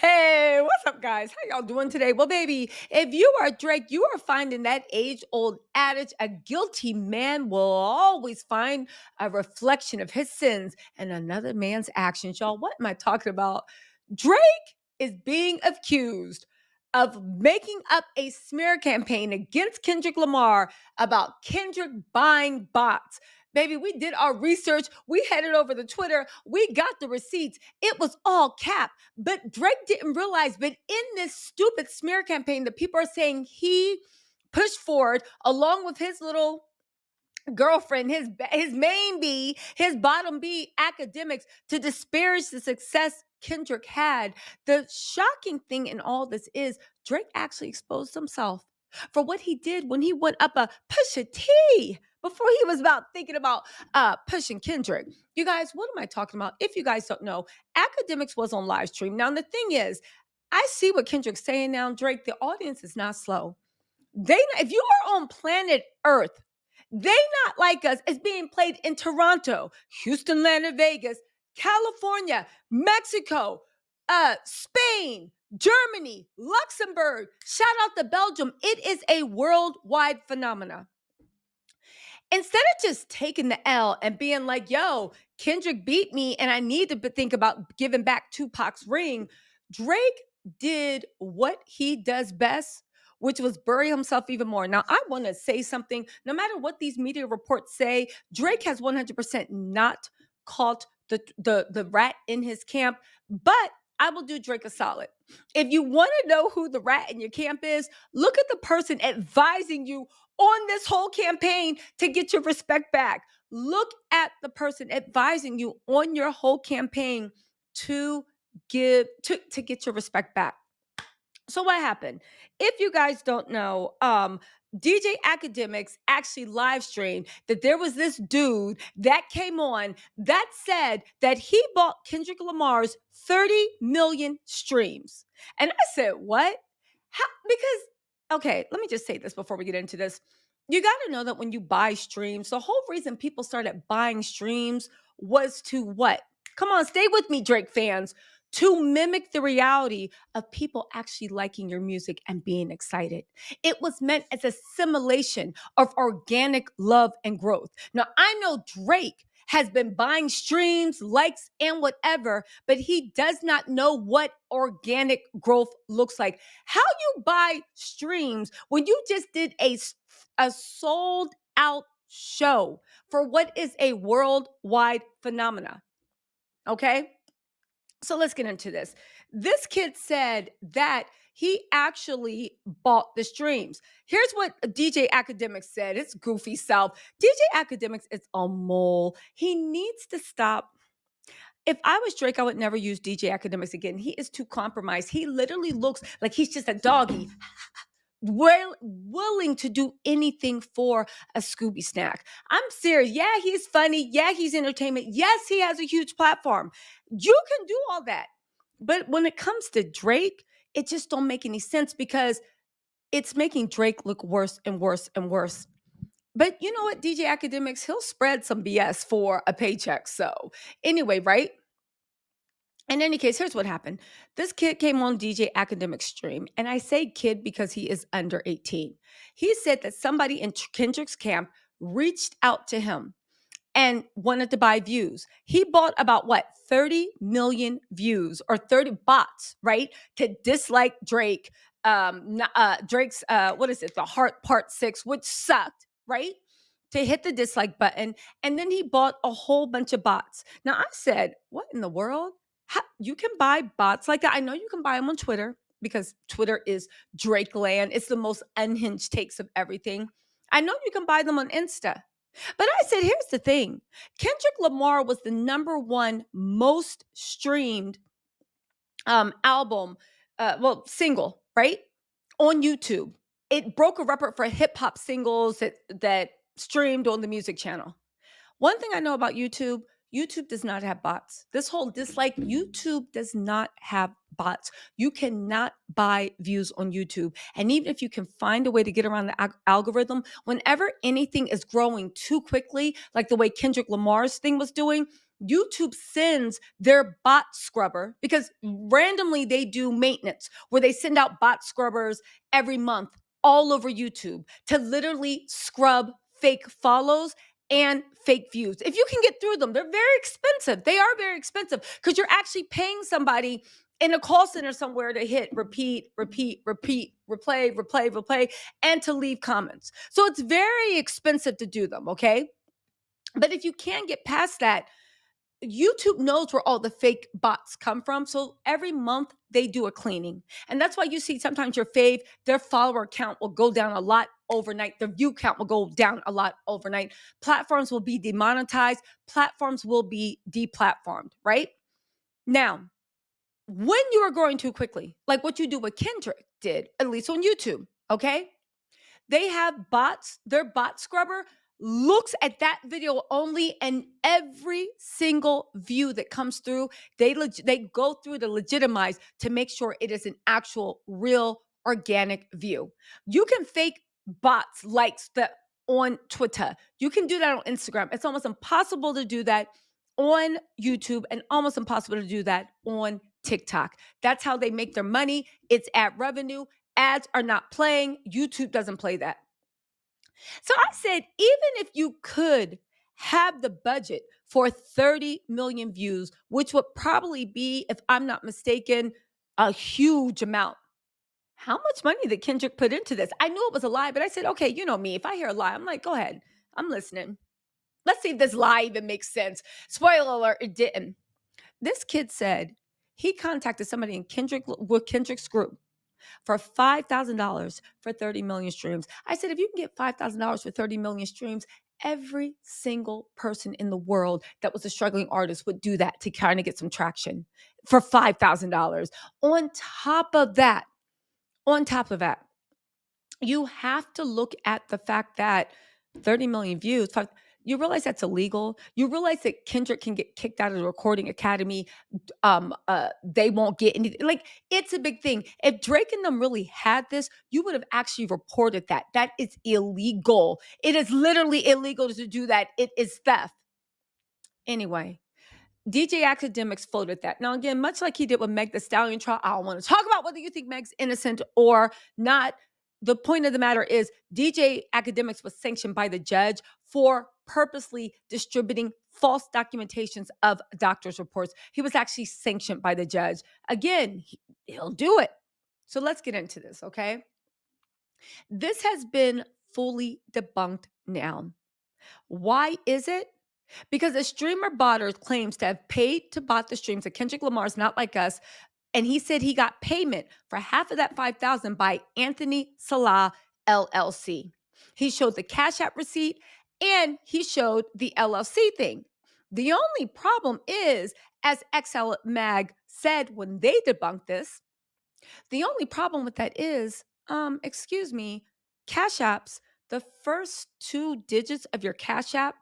Hey, what's up, guys? How y'all doing today? Well, baby, if you are Drake, you are finding that age old adage a guilty man will always find a reflection of his sins and another man's actions. Y'all, what am I talking about? Drake is being accused of making up a smear campaign against Kendrick Lamar about Kendrick buying bots. Baby, we did our research. We headed over to Twitter. We got the receipts. It was all cap. But Drake didn't realize, but in this stupid smear campaign that people are saying he pushed forward along with his little girlfriend, his main B, his bottom B, Academics, to disparage the success Kendrick had. The shocking thing in all this is Drake actually exposed himself for what he did when he went up a Pusha T before he was about thinking about pushing Kendrick. You guys, what am I talking about? If you guys don't know, Academics was on live stream. Now, the thing is, I see what Kendrick's saying now, Drake. The audience is not slow. If you are on planet Earth, they not like us. It's being played in Toronto, Houston, Atlanta, Vegas, California, Mexico, Spain, Germany, Luxembourg. Shout out to Belgium. It is a worldwide phenomenon. Instead of just taking the L and being like, yo, Kendrick beat me and I need to think about giving back Tupac's ring, Drake did what he does best, which was bury himself even more. Now, I want to say something. No matter what these media reports say, Drake has 100% not caught the rat in his camp, but I will do Drake a solid. If you want to know who the rat in your camp is, look at the person advising you on this whole campaign to get your respect back. Look at the person advising you on your whole campaign to get your respect back. So what happened? If you guys don't know, DJ Academics actually live streamed that there was this dude that came on that said that he bought Kendrick Lamar's 30 million streams. And I said, what? How? Because, okay, let me just say this before we get into this. You got to know that when you buy streams, the whole reason people started buying streams was to what? Come on, stay with me, Drake fans. To mimic the reality of people actually liking your music and being excited. It was meant as a simulation of organic love and growth. Now, I know Drake has been buying streams, likes, and whatever, but he does not know what organic growth looks like. How you buy streams when you just did a sold out show for what is a worldwide phenomena? Okay? So let's get into this. This kid said that he actually bought the streams. Here's what DJ Academics said. It's goofy self. DJ Academics is a mole. He needs to stop. If I was Drake, I would never use DJ Academics again. He is too compromised. He literally looks like he's just a doggy, willing to do anything for a Scooby snack. I'm serious. Yeah, he's funny. Yeah, he's entertainment. Yes, he has a huge platform. You can do all that. But when it comes to Drake, it just don't make any sense because it's making Drake look worse and worse and worse. But you know what, DJ Academics, he'll spread some BS for a paycheck. So anyway, right? In any case, here's what happened. This kid came on DJ Academic stream, and I say kid because he is under 18. He said that somebody in Kendrick's camp reached out to him and wanted to buy views. He bought about what, 30 million views or 30 bots, right? To dislike Drake, Drake's, what is it? The Heart Part 6, which sucked, right? To hit the dislike button. And then he bought a whole bunch of bots. Now I said, what in the world? You can buy bots like that. I know you can buy them on Twitter because Twitter is Drake land. It's the most unhinged takes of everything. I know you can buy them on Insta. But I said, here's the thing. Kendrick Lamar was the number one most streamed single, right? On YouTube. It broke a record for hip hop singles that streamed on the music channel. One thing I know about YouTube, YouTube does not have bots. This whole dislike, YouTube does not have bots. You cannot buy views on YouTube. And even if you can find a way to get around the algorithm, whenever anything is growing too quickly, like the way Kendrick Lamar's thing was doing, YouTube sends their bot scrubber, because randomly they do maintenance where they send out bot scrubbers every month all over YouTube to literally scrub fake follows and fake views. If you can get through them, they're very expensive. They are very expensive because you're actually paying somebody in a call center somewhere to hit repeat, repeat, repeat, replay, replay, replay, and to leave comments. So it's very expensive to do them, okay? But if you can get past that, YouTube knows where all the fake bots come from. So every month they do a cleaning. And that's why you see sometimes your fave, their follower count will go down a lot overnight. Their view count will go down a lot overnight. Platforms will be demonetized. Platforms will be deplatformed, right? Now, when you are growing too quickly, like what you do with Kendrick did, at least on YouTube, okay? They have bots. Their bot scrubber looks at that video only, and every single view that comes through, they go through to legitimize to make sure it is an actual, real, organic view. You can fake bots likes that on Twitter. You can do that on Instagram. It's almost impossible to do that on YouTube and almost impossible to do that on TikTok. That's how they make their money. It's ad revenue. Ads are not playing. YouTube doesn't play that. So I said, even if you could have the budget for 30 million views, which would probably be, if I'm not mistaken, a huge amount. How much money did Kendrick put into this? I knew it was a lie, but I said, okay, you know me. If I hear a lie, I'm like, go ahead. I'm listening. Let's see if this lie even makes sense. Spoiler alert, it didn't. This kid said he contacted somebody in Kendrick's group for $5,000 for 30 million streams. I said, if you can get $5,000 for 30 million streams, every single person in the world that was a struggling artist would do that to kind of get some traction for $5,000. On top of that, you have to look at the fact that 30 million views, you realize that's illegal. You realize that Kendrick can get kicked out of the Recording Academy. They won't get anything. Like, it's a big thing. If Drake and them really had this, you would have actually reported that. That is illegal. It is literally illegal to do that. It is theft. Anyway, DJ Academics floated that. Now, again, much like he did with Meg Thee Stallion trial, I don't want to talk about whether you think Meg's innocent or not. The point of the matter is DJ Academics was sanctioned by the judge for purposely distributing false documentations of doctor's reports. He was actually sanctioned by the judge. Again, he'll do it. So let's get into this, okay? This has been fully debunked now. Why is it? Because a streamer botter claims to have paid to bot the streams of Kendrick Lamar's Not Like Us, and he said he got payment for half of that $5,000 by Anthony Salah LLC. He showed the Cash App receipt and he showed the LLC thing. The only problem is, as XL Mag said when they debunked this, the only problem with that is, excuse me, Cash Apps, the first 2 digits of your Cash App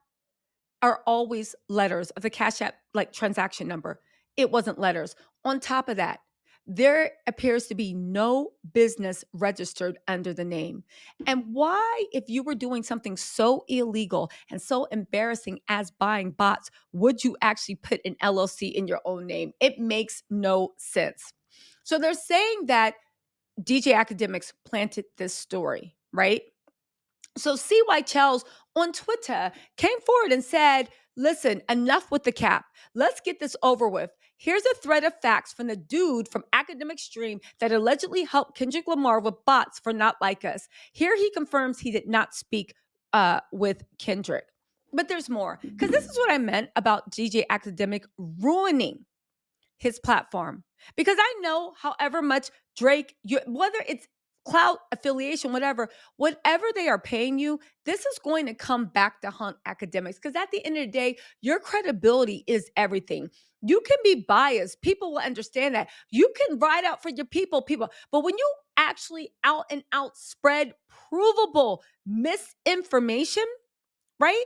are always letters of the Cash App, like transaction number. It wasn't letters. On top of that, there appears to be no business registered under the name. And why, if you were doing something so illegal and so embarrassing as buying bots, would you actually put an LLC in your own name? It makes no sense. So they're saying that DJ Academics planted this story, right? So CY Chels on Twitter came forward and said, listen, enough with the cap. Let's get this over with. Here's a thread of facts from the dude from Academic Stream that allegedly helped Kendrick Lamar with bots for Not Like Us. Here he confirms he did not speak with Kendrick. But there's more, because this is what I meant about DJ Academic ruining his platform. Because I know however much Drake, whether it's clout affiliation, whatever they are paying you, this is going to come back to haunt Academics. Because at the end of the day, your credibility is everything. You can be biased. People will understand that. You can ride out for your people. But when you actually out and out spread provable misinformation, right?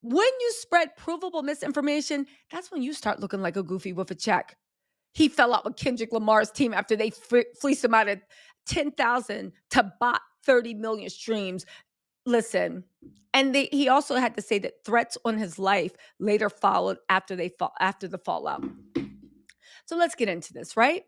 When you spread provable misinformation, that's when you start looking like a goofy with a check. He fell out with Kendrick Lamar's team after they fleeced him out of 10,000 to bot 30 million streams. Listen, and he also had to say that threats on his life later followed after the fallout. So let's get into this, right?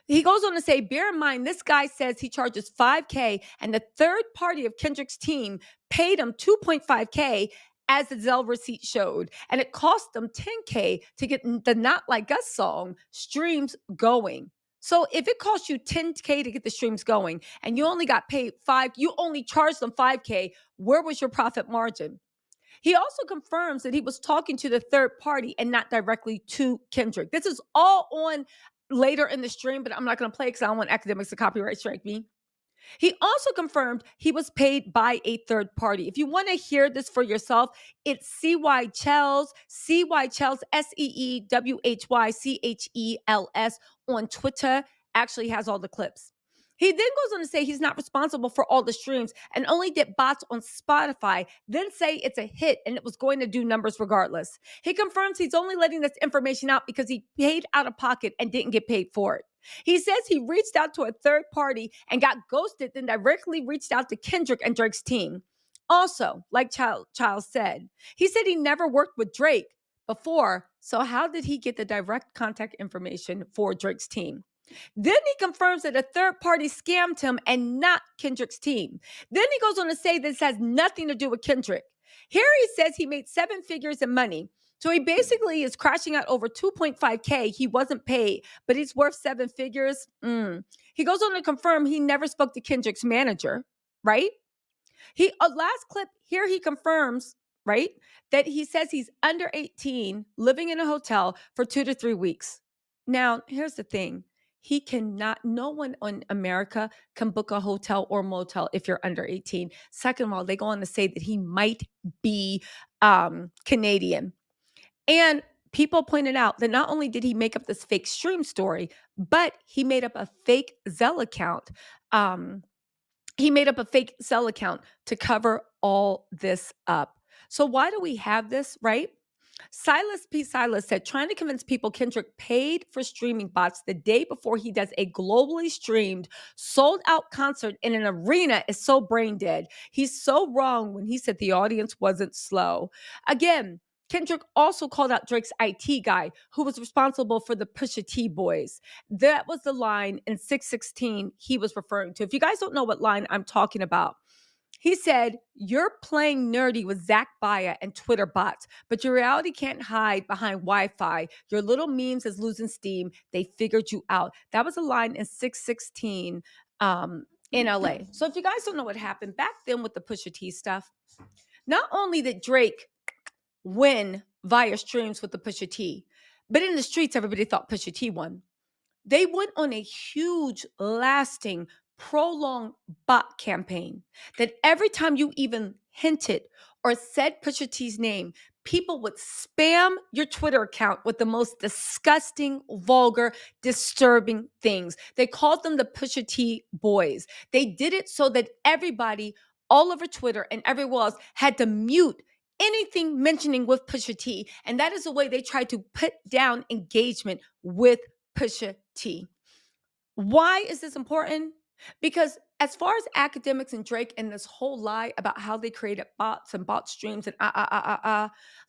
He goes on to say, bear in mind, this guy says he charges 5K, and the third party of Kendrick's team paid him 2.5K, as the Zelle receipt showed. And it cost them 10K to get the Not Like Us song streams going. So if it costs you 10K to get the streams going and you only got paid you only charged them 5K, where was your profit margin? He also confirms that he was talking to the third party and not directly to Kendrick. This is all on later in the stream, but I'm not going to play because I don't want Academics to copyright strike me. He also confirmed he was paid by a third party. If you want to hear this for yourself, it's CY Chels, SEEWHYCHELS on Twitter, actually has all the clips. He then goes on to say he's not responsible for all the streams and only did bots on Spotify, then say it's a hit and it was going to do numbers regardless. He confirms he's only letting this information out because he paid out of pocket and didn't get paid for it. He says he reached out to a third party and got ghosted, then directly reached out to Kendrick and Drake's team. Also, like Child said, he said he never worked with Drake before, so how did he get the direct contact information for Drake's team? Then he confirms that a third party scammed him and not Kendrick's team. Then he goes on to say this has nothing to do with Kendrick. Here he says he made 7 figures in money. So he basically is crashing out over 2.5K. He wasn't paid, but he's worth 7 figures. He goes on to confirm he never spoke to Kendrick's manager, right? Last clip here, he confirms, right, that he says he's under 18, living in a hotel for 2 to 3 weeks. Now, here's the thing. He cannot, no one in America can book a hotel or motel if you're under 18. Second of all, they go on to say that he might be Canadian. And people pointed out that not only did he make up this fake stream story, but he made up a fake Zelle account. He made up a fake Zelle account to cover all this up. So why do we have this, right? Silas P. Silas said, trying to convince people Kendrick paid for streaming bots the day before he does a globally streamed, sold out concert in an arena is so brain dead. He's so wrong when he said the audience wasn't slow. Again, Kendrick also called out Drake's IT guy, who was responsible for the Pusha T boys. That was the line in 616 he was referring to. If you guys don't know what line I'm talking about, he said, you're playing nerdy with Zach Baya and Twitter bots, but your reality can't hide behind Wi-Fi. Your little memes is losing steam. They figured you out. That was a line in 616 in LA. So if you guys don't know what happened back then with the Pusha T stuff, not only did Drake win via streams with the Pusha T, but in the streets, everybody thought Pusha T won. They went on a huge, lasting, prolonged bot campaign that every time you even hinted or said Pusha T's name, people would spam your Twitter account with the most disgusting, vulgar, disturbing things. They called them the Pusha T boys. They did it so that everybody all over Twitter and everywhere else had to mute anything mentioning with Pusha T. And that is the way they tried to put down engagement with Pusha T. Why is this important? Because as far as Academics and Drake and this whole lie about how they created bots and bot streams and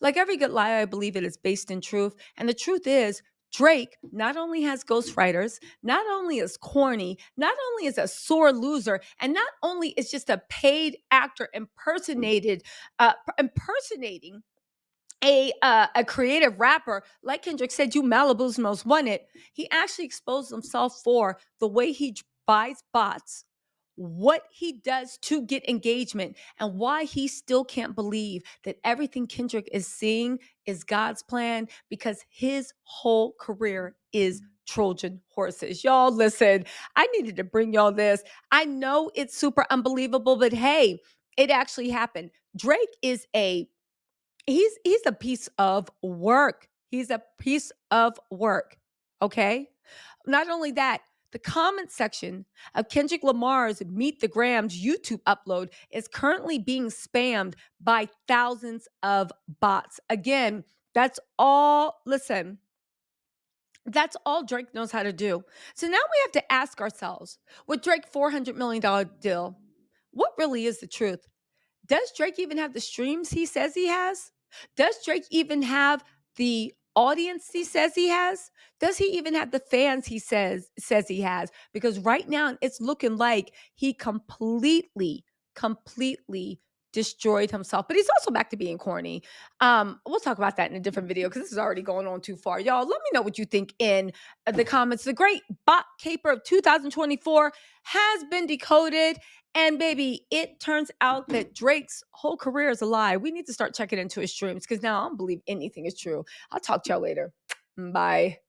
like every good lie, I believe it is based in truth. And the truth is, Drake not only has ghostwriters, not only is corny, not only is a sore loser, and not only is just a paid actor impersonating a creative rapper, like Kendrick said, you Malibu's most wanted. He actually exposed himself for the way he buys bots, what he does to get engagement, and why he still can't believe that everything Kendrick is seeing is God's plan, because his whole career is Trojan horses. Y'all, listen, I needed to bring y'all this. I know it's super unbelievable, but hey, it actually happened. Drake is he's a piece of work. He's a piece of work. Okay. Not only that, the comment section of Kendrick Lamar's Meet the Grams YouTube upload is currently being spammed by thousands of bots. Again, that's all Drake knows how to do. So now we have to ask ourselves, with Drake's $400 million deal, what really is the truth? Does Drake even have the streams he says he has? Does Drake even have the audience he says he has? Does he even have the fans he says he has? Because right now it's looking like he completely destroyed himself. But he's also back to being corny. We'll talk about that in a different video because this is already going on too far. Y'all, let me know what you think in the comments. The great bot caper of 2024 has been decoded. And baby, it turns out that Drake's whole career is a lie. We need to start checking into his streams because now I don't believe anything is true. I'll talk to y'all later. Bye.